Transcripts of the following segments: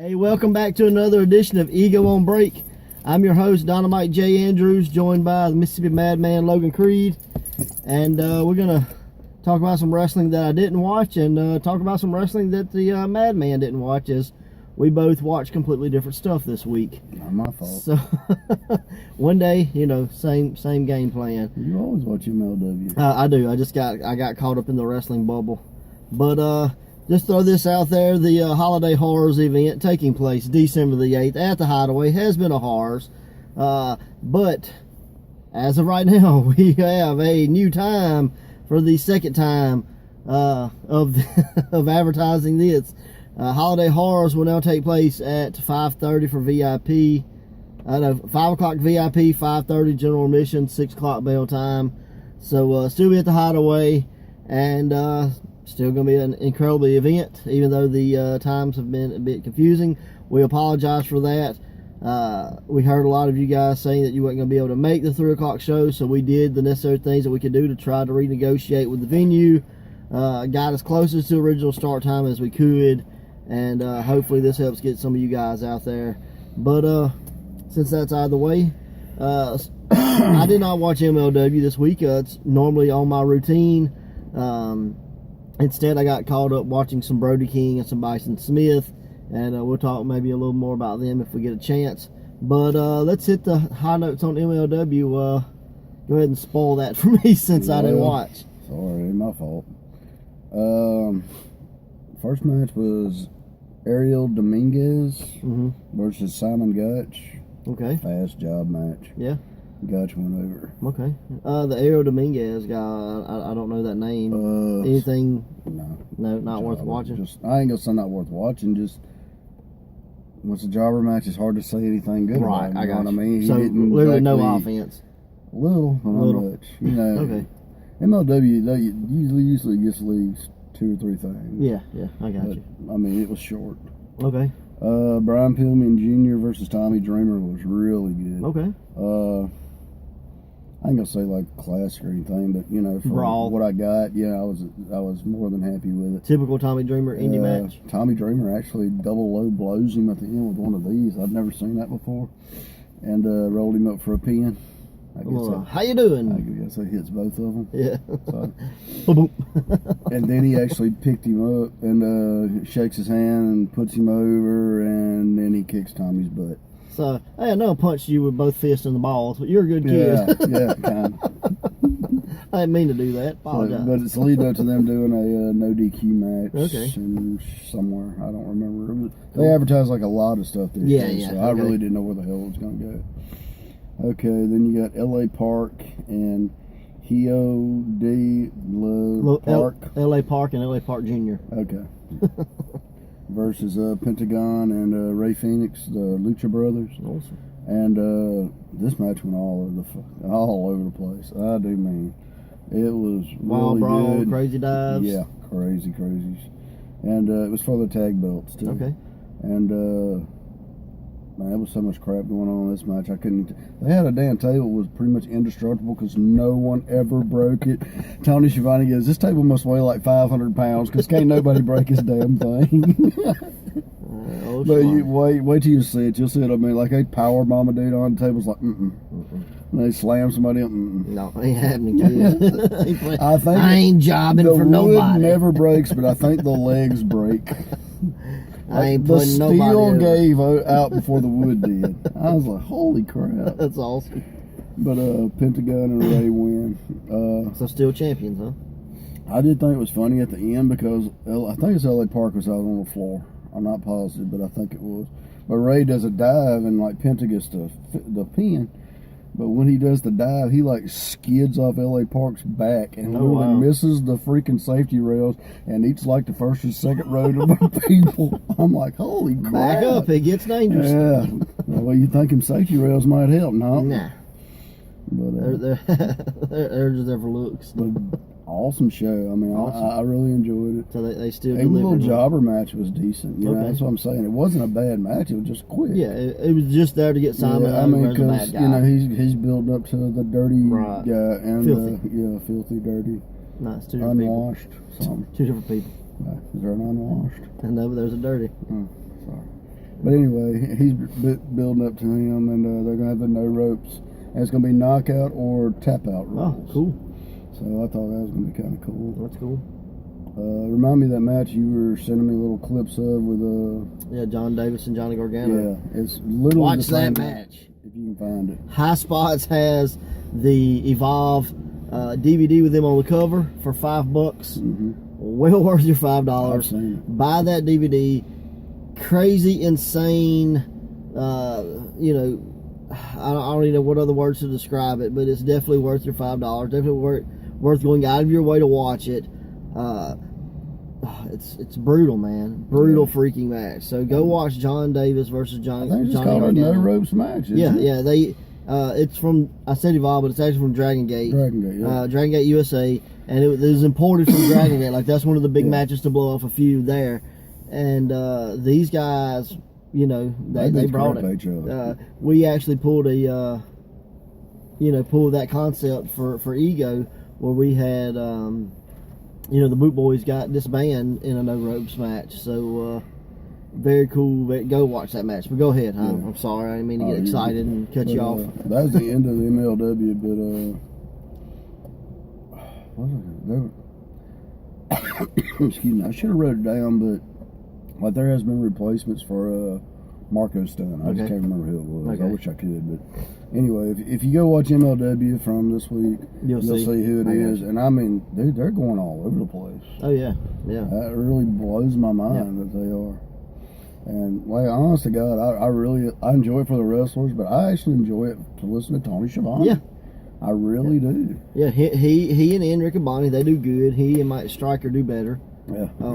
Hey, welcome back to another edition of Ego on Break. I'm your host, Dynamite J. Andrews, joined by the Mississippi Madman, Logan Creed. And we're going to talk about some wrestling that I didn't watch and talk about some wrestling that the Madman didn't watch, as we both watched completely different stuff this week. Not my fault. So, one day, same game plan. You always watch MLW. I do. I got caught up in the wrestling bubble. But, just throw this out there, the Holiday Horrors event taking place December the 8th at the Hideaway has been a horrors. But as of right now, we have a new time for the second time of advertising this. Holiday Horrors will now take place at 5:30 for VIP. 5 o'clock VIP, 5:30 general admission, 6 o'clock bell time. So still be at the Hideaway, and still going to be an incredible event, even though the times have been a bit confusing. We apologize for that. We heard a lot of you guys saying that you weren't going to be able to make the 3 o'clock show, so we did the necessary things that we could do to try to renegotiate with the venue. Got as close to the original start time as we could, and hopefully this helps get some of you guys out there. But since that's out of the way, I did not watch MLW this week. It's normally on my routine. Instead, I got caught up watching some Brody King and some Bison Smith, and we'll talk maybe a little more about them if we get a chance. But let's hit the high notes on MLW. Go ahead and spoil that for me since I didn't watch. Sorry, my fault. First match was Ariel Dominguez versus Salmon Gaucho. Okay. Fast job match. Yeah. Gaucho went over. Okay. The Ariel Dominguez guy, I don't know that name. Anything? No, not worth watching. I ain't gonna say not worth watching. Just once a jobber match, it's hard to say anything good. Right, about him, I got what you. I mean, So literally no offense. Little, but not much. Okay. MLW usually gets leaves 2 or 3 things. Yeah, I got you. I mean, it was short. Okay. Brian Pillman Jr. versus Tommy Dreamer was really good. Okay. I ain't gonna say like classic or anything, but for Brawl. what I got, I was more than happy with it. Typical Tommy Dreamer indie match. Tommy Dreamer actually double low blows him at the end with one of these. I've never seen that before, and rolled him up for a pin. How you doing? I guess that hits both of them. Yeah. So. And then he actually picked him up and shakes his hand and puts him over, and then he kicks Tommy's butt. So, I know I punched you with both fists in the balls, but you're a good kid. Yeah, kind of. I didn't mean to do that. Apologize. But it's leading up to them doing a no DQ match. Okay. Somewhere. I don't remember. They advertised like a lot of stuff this year, so I really didn't know where the hell it was going to go. Okay, then you got L.A. Park and Hio D. Park. L.A. Park and L.A. Park Jr. Okay. Versus Pentagon and Ray Phoenix, the Lucha brothers. Awesome. And this match went all over the place. I do mean it was Wild really brawl, good. crazy dives. Yeah, crazies. And it was for the tag belts too. Okay. And man, there was so much crap going on in this match. I couldn't. They had a damn table that was pretty much indestructible because no one ever broke it. Tony Schiavone goes, "This table must weigh like 500 pounds because can't nobody break this damn thing." But you wait till you see it. You'll see it. I mean, like they power bomb a dude on the tables like, And they slam somebody up. No, he had me kids. I ain't jobbing for nobody. The wood never breaks, but I think the legs break. I ain't the putting nobody steel gave out before the wood did. I was like, holy crap. That's awesome. But Pentagon and Ray win. So still champions, huh? I did think it was funny at the end because I think it's L.A. Park was out on the floor. I'm not positive, but I think it was. But Ray does a dive and like Penta gets the pin. But when he does the dive, he like skids off L.A. Park's back and literally misses the freaking safety rails and eats like the first and second row of the people. I'm like, holy crap. Back up, it gets dangerous. Yeah. Well, you think them safety rails might help, no? Nah. But, they're just there for looks. But awesome show. I mean, I really enjoyed it. So they still even the little delivered. jobber match was decent. You know, that's what I'm saying. It wasn't a bad match. It was just quick. Yeah, it was just there to get Simon I mean, because he's building up to the dirty guy and filthy. Filthy, dirty, no, it's two different unwashed. Two different people. Is there an unwashed? No, but there's a dirty. Sorry. But anyway, he's building up to him, and they're going to have the no ropes. And it's going to be knockout or tap out rules. Oh, cool. So I thought that was going to be kind of cool. That's cool. Remind me of that match you were sending me little clips of with John Davis and Johnny Gargano. Yeah, it's literally Watch the same that match. if you can find it. High Spots has the Evolve DVD with them on the cover for $5. Mm-hmm. Well worth your I've $5. seen it. Buy that DVD. Crazy, insane. You know, I don't even know what other words to describe it, but it's definitely worth your $5. Definitely worth going out of your way to watch it. It's brutal, man. Brutal freaking match. So go watch John Davis versus Johnny. I think it's just Johnny called a Gargano. no ropes match. Yeah, Isn't it? yeah. They it's from, I said Evolve, but it's actually from Dragon Gate. Dragon Gate, yeah. Dragon Gate USA, and it was imported from Dragon Gate. Like that's one of the big matches to blow off a feud there. And these guys, you know, they brought it. We actually pulled pulled that concept for Ego, where we had the Boot Boys got disbanded in a no ropes match. So very cool. Go watch that match. But go ahead, huh? Yeah. I'm sorry, I didn't mean to get excited and cut you off. That was the end of the MLW, but excuse me, I should have wrote it down, but like there has been replacements for Marco Stone. I just can't remember who it was. Okay. I wish I could, but anyway, if you go watch MLW from this week, you'll see who it is. And I mean, dude, they're going all over the place. Oh yeah, yeah. That really blows my mind that they are. And like, honest to God, I enjoy it for the wrestlers, but I actually enjoy it to listen to Tony Schiavone. Yeah. I really do. Yeah, he and Enric Abani, they do good. He and Mike Stryker do better. Yeah. I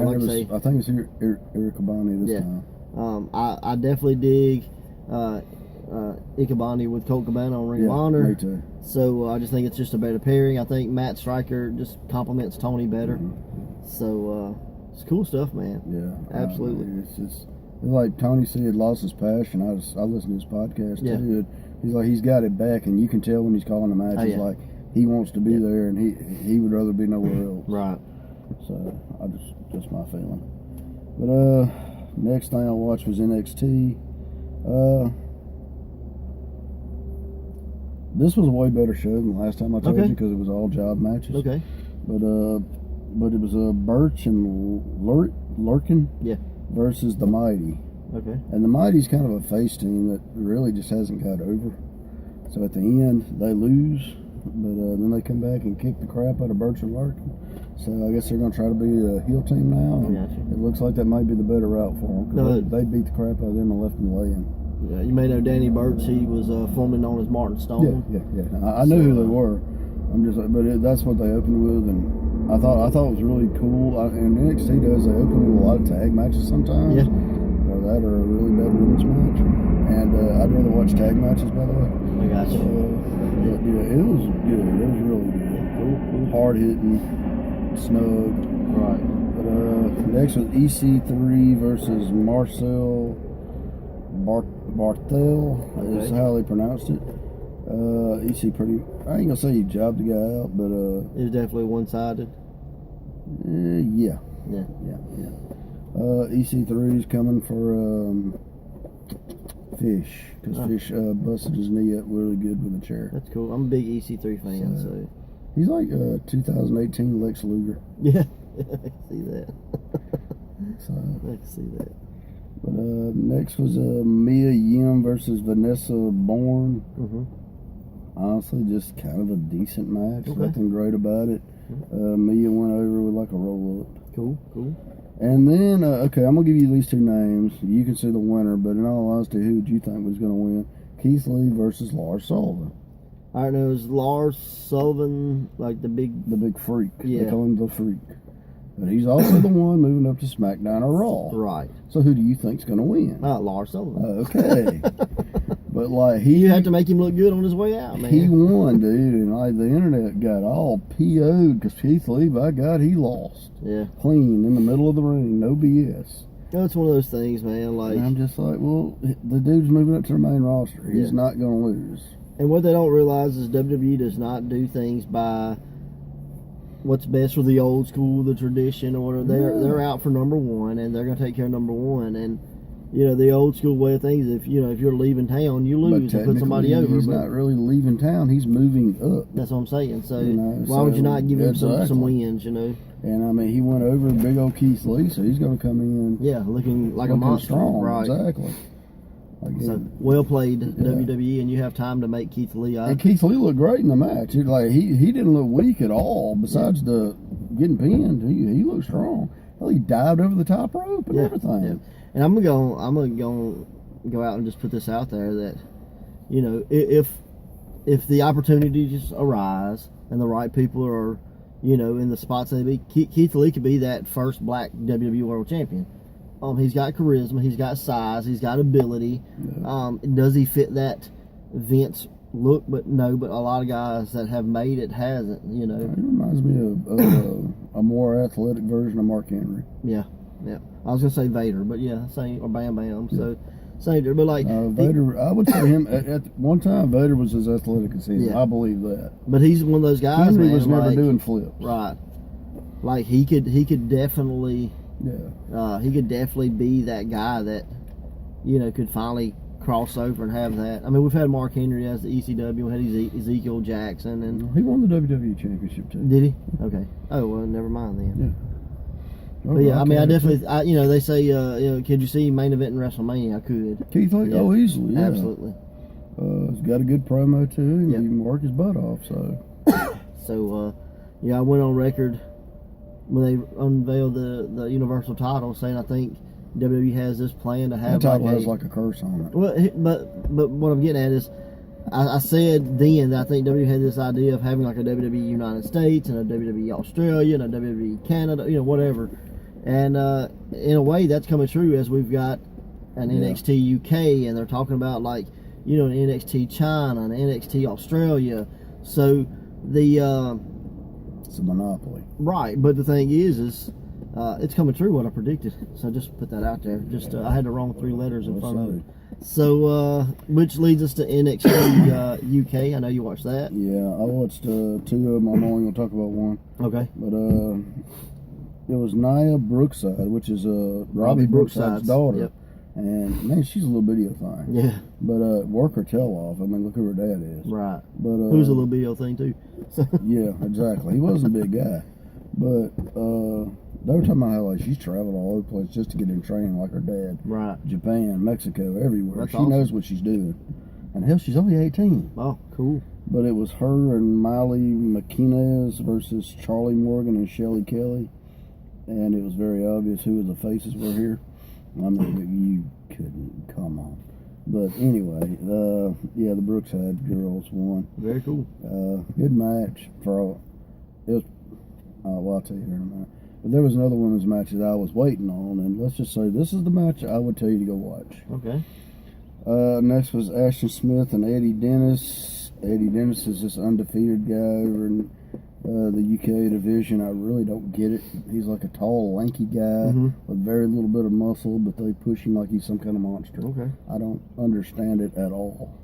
I think it's Eric Abani this time. I definitely dig Ikebani with Colt Cabana on Ring of Honor. Me too. So I just think it's just a better pairing. I think Matt Stryker just complements Tony better. Mm-hmm. So it's cool stuff, man. Yeah, Absolutely. It's like Tony said, lost his passion. I listened to his podcast too. He's like, he's got it back, and you can tell when he's calling the match. He's like, he wants to be there, and he would rather be nowhere else. Right. So just my feeling. But next thing I watched was NXT. This was a way better show than the last time I told you, because it was all job matches. Okay. But it was Birch and Lurkin versus the Mighty. Okay. And the Mighty's kind of a face team that really just hasn't got over. So at the end, they lose, but then they come back and kick the crap out of Birch and Lurkin. So I guess they're going to try to be a heel team now. It looks like that might be the better route for them, because they beat the crap out of them and left them laying. Yeah, you may know Danny Birch. He was formerly known as Martin Stone. Yeah. I knew who they were. I'm just, that's what they opened with, and I thought it was really cool. And NXT does, they open with a lot of tag matches sometimes. Yeah. Or that, or a really bad women's match. And I'd rather watch tag matches, by the way. I got you. Yeah, it was good. It was really good. Cool. Hard hitting, snug. Right. But next was EC3 versus Marcel Barthel. Is how they pronounced it. EC pretty. I ain't gonna say he jobbed the guy out, but it was definitely one-sided. Yeah. EC3 is coming for Fish, because Fish busted his knee up really good with a chair. That's cool. I'm a big EC3 fan, so he's like 2018 Lex Luger. Yeah, I can see that. I can see that. But next was Mia Yim versus Vanessa Bourne. Mm-hmm. Honestly, just kind of a decent match. Nothing great about it. Mia went over with like a roll-up. Cool. And then, I'm going to give you these two names. You can see the winner, but in all honesty, who would you think was going to win? Keith Lee versus Lars Sullivan. I don't know, is Lars Sullivan like the big freak? Yeah. They call him the freak. But he's also the one moving up to SmackDown or Raw. Right. So who do you think's going to win? Lars Sullivan. Okay. But like you have to make him look good on his way out, man. He won, dude, and like the internet got all PO'd because Keith Lee, by God, he lost. Yeah. Clean in the middle of the ring, no BS. It's one of those things, man. Like, and I'm just like, well, the dude's moving up to the main roster. He's not going to lose. And what they don't realize is WWE does not do things by what's best for the old school, the tradition, or whatever. They're out for number one, and they're going to take care of number one. And the old school way of things. If you're leaving town, you lose and put somebody over. He's not really leaving town. He's moving up. That's what I'm saying. So why would you not give him some wins? And I mean, he went over big old Keith Lee, so he's going to come in. Yeah, looking like a monster. Strong, right? Exactly. So well played, WWE, and you have time to make Keith Lee up. And Keith Lee looked great in the match. He didn't look weak at all. Besides the getting pinned, he looked strong. Hell, he dived over the top rope and everything. Yeah. And I'm gonna go out and just put this out there that, if the opportunities arise and the right people are, in the spots they be, Keith Lee could be that first black WWE World Champion. He's got charisma, he's got size, he's got ability. Yeah. Does he fit that Vince look? But no. But a lot of guys that have made it hasn't. It reminds me of a more athletic version of Mark Henry. Yeah. I was gonna say Vader, but same, or Bam Bam. Yeah. So same, but like Vader, I would say him at one time. Vader was as athletic as him. Yeah. I believe that. But he's one of those guys. Henry was never doing flips. Right. Like he could definitely. Yeah. He could definitely be that guy that, could finally cross over and have that. I mean, we've had Mark Henry as the ECW, we had Ezekiel Jackson, and he won the WWE Championship too. Did he? Okay. Oh well, never mind then. Yeah. But I mean, I definitely, they say, could you see main event in WrestleMania? I could. Keith Lee? Yeah. Oh, easily. Yeah. Absolutely. He's got a good promo too, and he can work his butt off. So, I went on record when they unveiled the Universal title, saying I think WWE has this plan to have. That title has like a curse on it. Well, but what I'm getting at is, I said then that I think WWE had this idea of having like a WWE United States and a WWE Australia and a WWE Canada, whatever. And in a way, that's coming true as we've got an NXT UK, and they're talking about like an NXT China and NXT Australia. So it's a monopoly. Right, but the thing is it's coming true what I predicted. So just put that out there. Just I had the wrong 3 letters in front of it. So, which leads us to NXT UK. I know you watched that. Yeah, I watched 2 of them. I'm only going to talk about one. Okay. But it was Nia Brookside, which is Robbie Brookside's daughter. Yep. And man, she's a little bitty thing. Yeah. But work her tail off. I mean, look who her dad is. Right. But who's a little bitty thing too. Yeah, exactly. He wasn't a big guy. But they were talking about how she's traveled all over the place just to get in training like her dad. Right. Japan, Mexico, everywhere. That's she awesome. knows what she's doing. And hell, she's only 18. Oh, cool. But it was her and Miley McInnes versus Charlie Morgan and Shelley Kelly. And it was very obvious who the faces were here. I mean, you couldn't, come on. But anyway, the Brookside girls won. Very cool. Good match for all. It was, I'll tell you here in a minute. But there was another women's match that I was waiting on, and let's just say this is the match I would tell you to go watch. Okay. Next was Ashton Smith and Eddie Dennis. Eddie Dennis is this undefeated guy over in the UK division. I really don't get it. He's like a tall, lanky guy with very little bit of muscle, but they push him like he's some kind of monster. Okay. I don't understand it at all.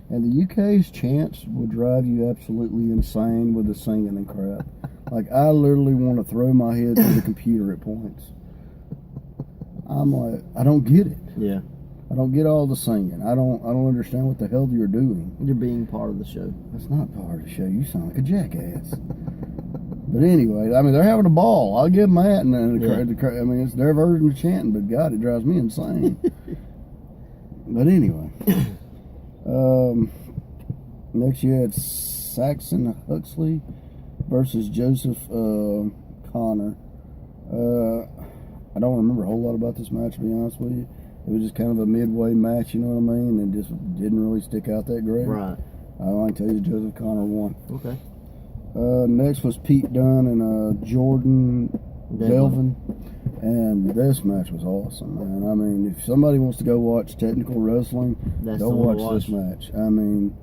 And the UK's chants will drive you absolutely insane with the singing and crap. Like, I literally want to throw my head through the computer at points. I'm like, I don't get it. Yeah. I don't get all the singing. I don't understand what the hell you're doing. You're being part of the show. That's not part of the show. You sound like a jackass. But anyway, I mean, they're having a ball. I'll give them that. And I mean, it's their version of chanting, but God, it drives me insane. But anyway. Next you had Saxon Huxley versus Joseph Connor. I don't remember a whole lot about this match, to be honest with you. It was just kind of a midway match, you know what I mean? And just didn't really stick out that great. Right. I can tell you Joseph Connor won. Okay. Next was Pete Dunne and Jordan Delvin. And this match was awesome, man. I mean, if somebody wants to go watch technical wrestling, go watch this match. I mean,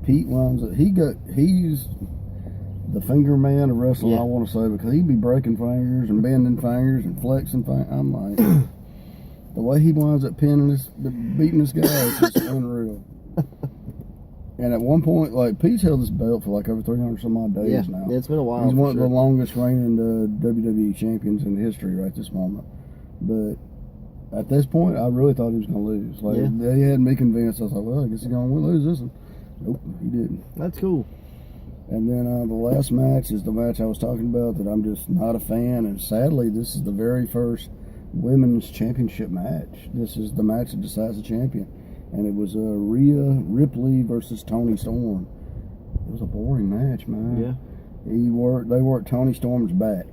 Pete winds up, he's the finger man of wrestling, I want to say, because he'd be breaking fingers and bending fingers and flexing fingers. I'm like, the way he winds up beating this guy is just unreal. And at one point, like, Pete's held this belt for like over 300 some odd days now. Yeah, it's been a while. He's one of the longest reigning WWE champions in history right this moment. But at this point, I really thought he was going to lose. Like, they had me convinced. I was like, well, I guess he's going to lose this one. Nope, he didn't. That's cool. And then the last match is the match I was talking about that I'm just not a fan. And sadly, this is the very first women's championship match. This is the match that decides the champion. And it was Rhea Ripley versus Toni Storm. It was a boring match, man. Yeah. They worked Toni Storm's back.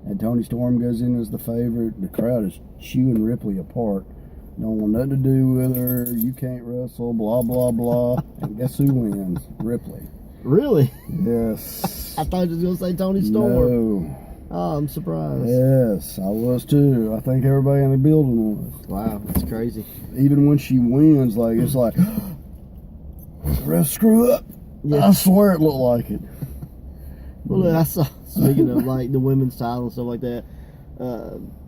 And Toni Storm goes in as the favorite. The crowd is chewing Ripley apart. Don't want nothing to do with her. You can't wrestle, blah, blah, blah. And guess who wins? Ripley. Really? Yes. I thought you was going to say Toni Storm. No. Oh, I'm surprised. Yes, I was too. I think everybody in the building was. Wow, that's crazy. Even when she wins, like, it's like, ref screw up. Yeah. I swear it looked like it. Well, look, I saw, speaking of like the women's title and stuff like that,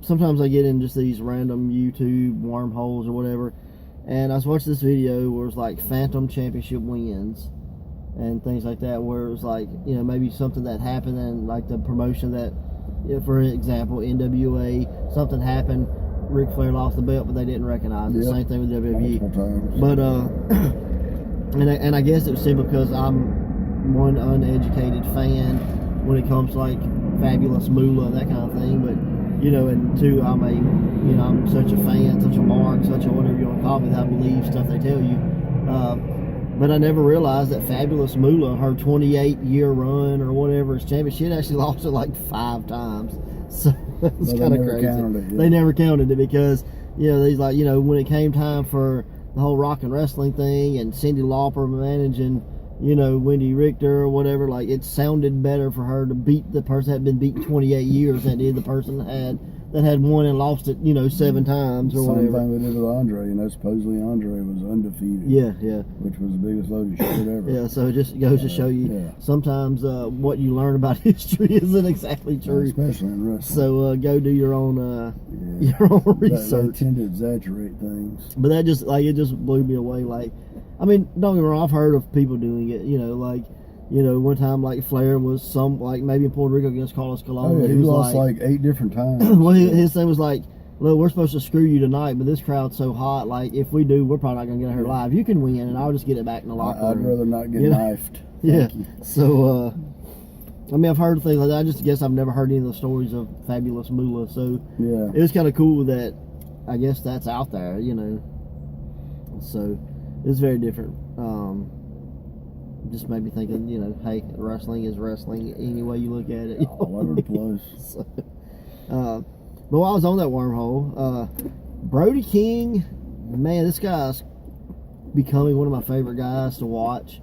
sometimes I get in just these random YouTube wormholes or whatever, and I was watching this video where it was like Phantom Championship wins and things like that, where it was like, you know, maybe something that happened and like the promotion that, you know, for example, NWA, something happened, Ric Flair lost the belt, but they didn't recognize it. Same thing with WWE. But and I guess it was simply because I'm one uneducated fan when it comes to like Fabulous Moolah and that kind of thing. But you know, and two, I'm such a fan, such a mark, such a whatever you want to call me, that I believe stuff they tell you. But I never realized that Fabulous Moolah, her 28-year run or whatever as champion, she had actually lost it like 5 times. So it's kind of crazy. They never counted it because, you know, these like, you know, when it came time for the whole rock and wrestling thing and Cyndi Lauper managing, you know, Wendy Richter or whatever, like it sounded better for her to beat the person that had been beat 28 years than did the person that had won and lost it, you know, 7 times or whatever. Same thing they did with Andre, you know, supposedly Andre was undefeated. Yeah. Which was the biggest load of shit ever. Yeah, so it just goes to show you sometimes what you learn about history isn't exactly true. Especially in wrestling. So go do your own research. They tend to exaggerate things. But that just, like, it just blew me away. Like, I mean, don't get me wrong, I've heard of people doing it, you know, like, you know, one time, like, Flair was like, maybe in Puerto Rico against Carlos Colon. Oh, yeah, he was lost like 8 different times. Well, his thing was like, look, we're supposed to screw you tonight, but this crowd's so hot, like, if we do, we're probably not going to get her live. You can win, and I'll just get it back in the locker room. I'd rather not get knifed. Yeah. So, I mean, I've heard things like that. I just guess I've never heard any of the stories of Fabulous Moolah. So, yeah, it was kind of cool that I guess that's out there, you know. So, it's very different. Just made me thinking, you know, hey, wrestling is wrestling any way you look at it. All over the place. So, but while I was on that wormhole, Brody King, man, this guy's becoming one of my favorite guys to watch.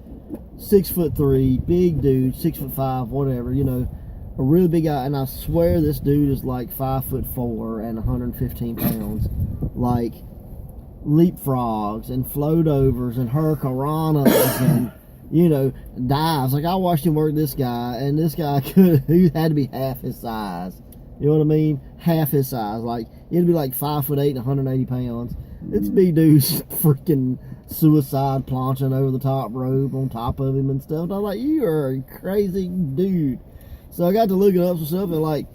6'3", big dude, 6'5", whatever, you know, a really big guy. And I swear this dude is like 5'4" and 115 pounds. Like leapfrogs and float overs and hurricanranas and, you know, dives. Like, I watched him work this guy, and this guy he had to be half his size. You know what I mean? Half his size. Like, it'd be like 5'8" and 180 pounds. It's big dudes freaking suicide planching over the top rope on top of him and stuff. And I'm like, you are a crazy dude. So I got to looking up some stuff, and like,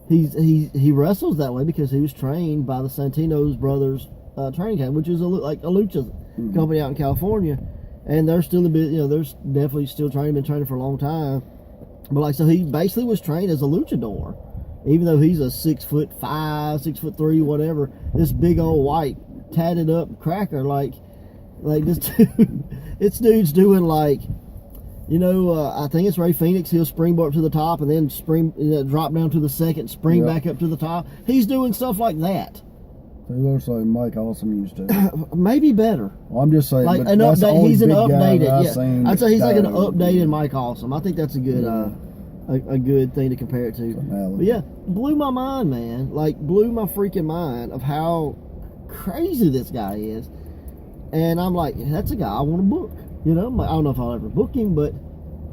he wrestles that way because he was trained by the Santino's brothers training camp, which is like a Lucha company out in California. And they're still a bit, you know, they're definitely still training, been training for a long time. But like, so he basically was trained as a luchador. Even though he's a 6'5", 6'3", whatever, this big old white tatted up cracker, like this dude's doing like, you know, I think it's Ray Phoenix. He'll springboard up to the top and then drop down to the second, spring back up to the top. He's doing stuff like that. He looks like Mike Awesome used to. Maybe better. Well, I'm just saying. Like an update. He's an updated. I'd say he's like an updated Mike Awesome. I think that's a good, a good thing to compare it to. But yeah, blew my mind, man. Like, blew my freaking mind of how crazy this guy is. And I'm like, that's a guy I want to book. You know, I don't know if I'll ever book him, but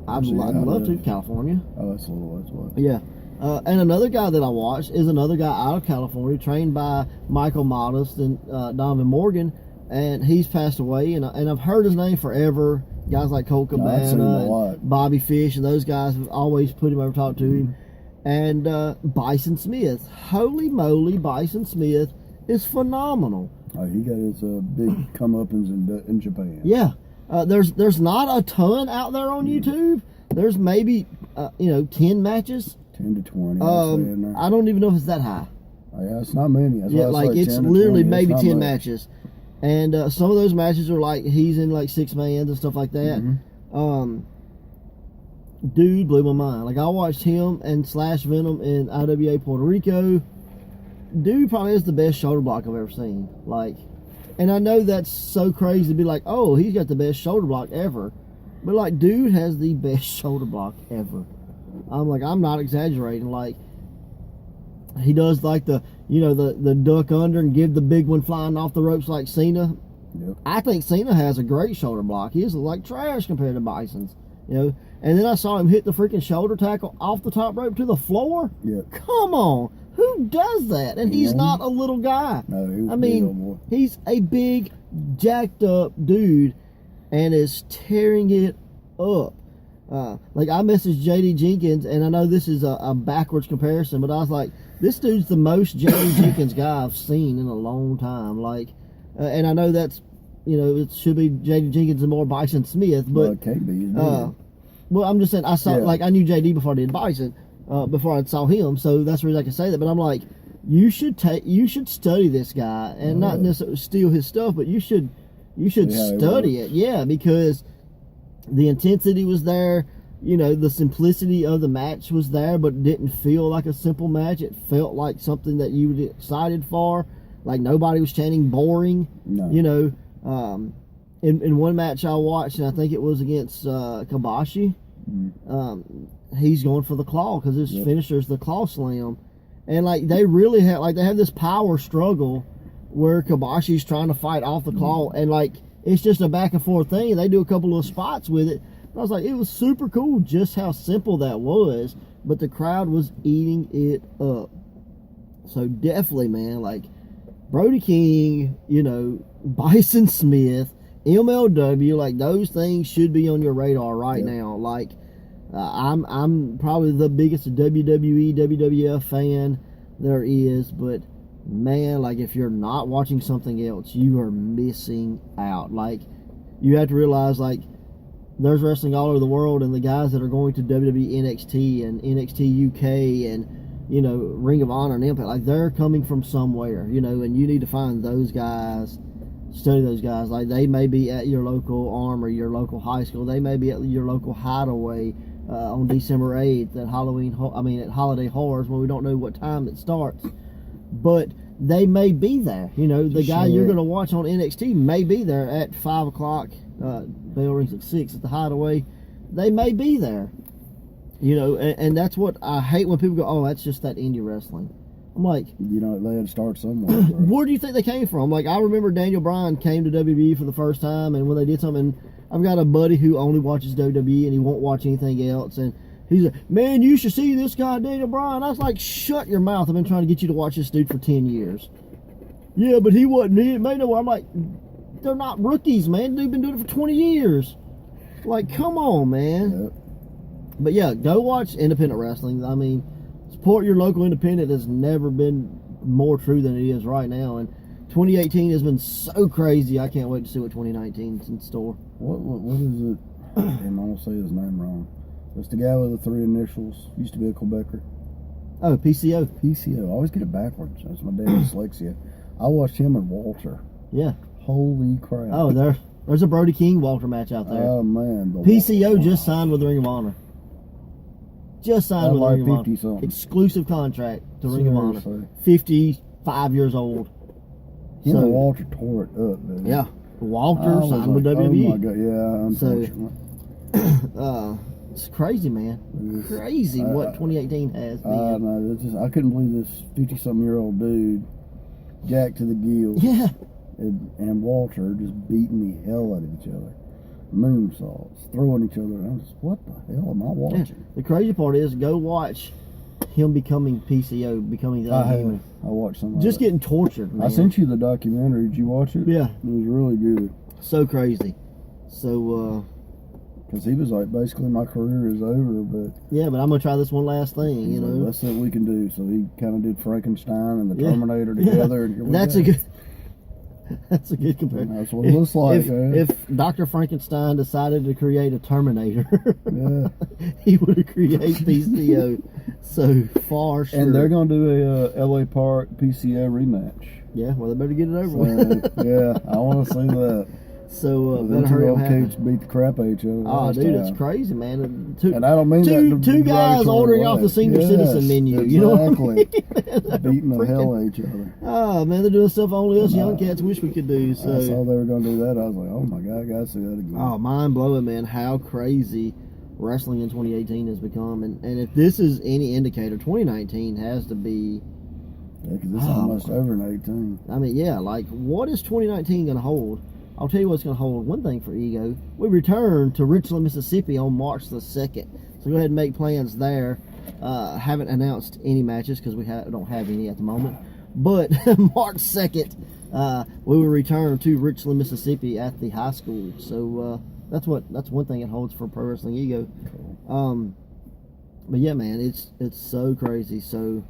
I'd love to. California. Oh, that's what. Yeah. And another guy that I watched is another guy out of California, trained by Michael Modest and Donovan Morgan, and he's passed away. And I've heard his name forever. Guys like Colt Cabana, and Bobby Fish, and those guys have always put him over, talked to him. And Bison Smith, holy moly, Bison Smith is phenomenal. Oh, he got his big comeuppance in Japan. Yeah. There's not a ton out there on YouTube. There's maybe 10 matches. 10 to 20. I don't even know if it's that high. Oh, yeah, it's not many. That's Yeah, why like it's 10 to literally 20. maybe It's 10 not much. matches, and some of those matches are like he's in like 6-mans and stuff like that. Mm-hmm. Dude blew my mind. Like I watched him and Slash Venom in IWA Puerto Rico. Dude probably has the best shoulder block I've ever seen. Like, and I know that's so crazy to be like, oh, he's got the best shoulder block ever, but like, dude has the best shoulder block ever. I'm not exaggerating. Like, he does like the duck under and give the big one flying off the ropes like Cena. Yep. I think Cena has a great shoulder block. He is like trash compared to Bison's, And then I saw him hit the freaking shoulder tackle off the top rope to the floor. Yep. Come on, who does that? And he's not a little guy. No, he was a big old boy. He's a big, jacked up dude, and is tearing it up. Like I messaged JD Jenkins, and I know this is a backwards comparison, but I was like, this dude's the most JD Jenkins guy I've seen in a long time. Like, and I know that's, it should be JD Jenkins and more Bison Smith, but it can't be. well, I'm just saying I saw I knew JD before I did Bison, before I saw him, so that's the reason I can say that. But I'm like, you should study this guy and not necessarily steal his stuff, but you should study it, because the intensity was there. The simplicity of the match was there, but it didn't feel like a simple match. It felt like something that you were excited for. Like nobody was chanting boring. No. In one match I watched, and I think it was against Kabashi, he's going for the claw because his finisher is the claw slam. And like they really have this power struggle where Kabashi's trying to fight off the claw, and like it's just a back and forth thing. And they do a couple of spots with it. I was like, it was super cool just how simple that was, but the crowd was eating it up. So definitely, man, like Brody King, Bison Smith, MLW, like those things should be on your radar right now. Like I'm probably the biggest WWE, WWF fan there is, but man, like if you're not watching something else, you are missing out. Like you have to realize, like, there's wrestling all over the world, and the guys that are going to WWE NXT and NXT UK and Ring of Honor and Impact, like they're coming from somewhere, and you need to find those guys, study those guys. Like they may be at your local Armory, your local high school, they may be at your local Hideaway on December 8th at at Holiday Horrors, when we don't know what time it starts, but they may be there. The guy you're going to watch on NXT may be there at 5 o'clock. Bell rings at 6 at the Hideaway. They may be there. And that's what I hate when people go, oh, that's just that indie wrestling. I'm like, they had to start somewhere. Where do you think they came from? Like, I remember Daniel Bryan came to WWE for the first time, and when they did something, I've got a buddy who only watches WWE and he won't watch anything else, and he's like, man, you should see this guy, Daniel Bryan. I was like, shut your mouth. I've been trying to get you to watch this dude for 10 years. Yeah, but he wasn't it. Made no. I'm like, they're not rookies, man. They've been doing it for 20 years. Like, come on, man. Yep. But yeah, go watch independent wrestling. I mean, support your local independent has never been more true than it is right now. And 2018 has been so crazy. I can't wait to see what 2019 is in store. What is it? I'm going to say his name wrong. It's the guy with the 3 initials. Used to be a Quebecer. Oh, PCO. PCO. I always get it backwards. That's my dad's dyslexia. I watched him and Walter. Yeah. Holy crap. Oh, there's a Brody King Walter match out there. Oh, man. PCO just signed with the Ring of Honor. Just signed with the Ring of Honor. Something. Exclusive contract to Ring of Honor. Seriously. 55 years old. Him and Walter tore it up, man. Yeah. Walter signed with WWE. Oh, my God. Yeah, unfortunately. It's crazy, man. Crazy what 2018 has been. I couldn't believe this 50-something-year-old dude, jacked to the gills. Yeah. And Walter just beating the hell out of each other. Moonsaults, throwing each other. I'm just, what the hell am I watching? Yeah. The crazy part is, go watch him becoming PCO, becoming the Unhuman. I watched some of Just it. getting tortured, man. I sent you the documentary. Did you watch it? Yeah. It was really good. So crazy. So, Because he was like, basically, my career is over, but yeah, but I'm gonna try this one last thing. You know, that's what we can do. So he kind of did Frankenstein and the Terminator together. And that's a good. That's a good comparison. That's what it looks like, man. If Dr. Frankenstein decided to create a Terminator, yeah, he would create PCO. So far, sure. And they're gonna do a LA Park PCO rematch. Yeah, well, they better get it over with. Yeah, I want to see that. So better hurry up. Kids beat the crap out of each other. Oh, dude, it's crazy, man. And I don't mean that. Two guys ordering off the senior citizen menu. Exactly. You know, Beating the hell out of each other. Oh man, they're doing stuff only us young cats wish we could do. So I saw they were going to do that. I was like, oh my god, I got to see that again. Oh, mind blowing, man! How crazy wrestling in 2018 has become, and if this is any indicator, 2019 has to be. Yeah, because it's almost over in 18. I mean, yeah, like what is 2019 going to hold? I'll tell you what's going to hold. One thing for Ego, we return to Richland, Mississippi on March the 2nd. So go ahead and make plans there. Haven't announced any matches because we don't have any at the moment. But March 2nd, we will return to Richland, Mississippi at the high school. So that's one thing it holds for Pro Wrestling Ego. Cool. But yeah, man, it's so crazy. So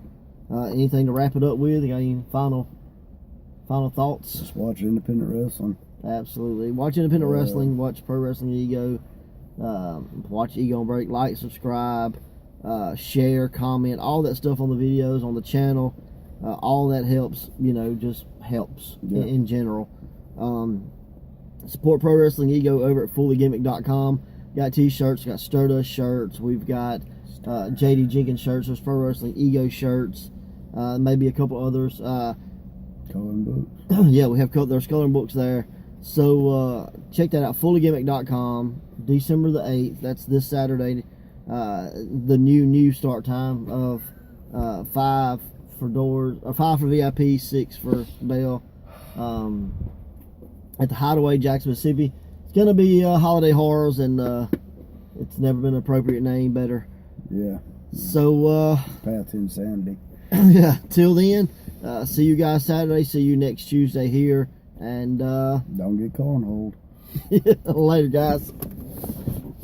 anything to wrap it up with? You got any final thoughts? Just watch independent wrestling. Absolutely. Watch independent wrestling. Watch Pro Wrestling Ego. Watch Ego on Break. Like, subscribe, share, comment, all that stuff on the videos, on the channel. All that helps, just helps in general. Support Pro Wrestling Ego over at fullygimmick.com. Got t-shirts, got Stardust shirts. We've got JD Jenkins shirts. There's Pro Wrestling Ego shirts. Maybe a couple others. Coloring books. Yeah, there's coloring books there. So check that out, fullygimmick.com, December the 8th. That's this Saturday. The new start time of 5 for doors, or 5 for VIP, 6 for bell. At the Hideaway, Jackson, Mississippi. It's gonna be Holiday Horrors, and it's never been an appropriate name better. Yeah. So Path Insanity. Yeah. Till then, see you guys Saturday. See you next Tuesday here. And don't get cornholed. Later, guys.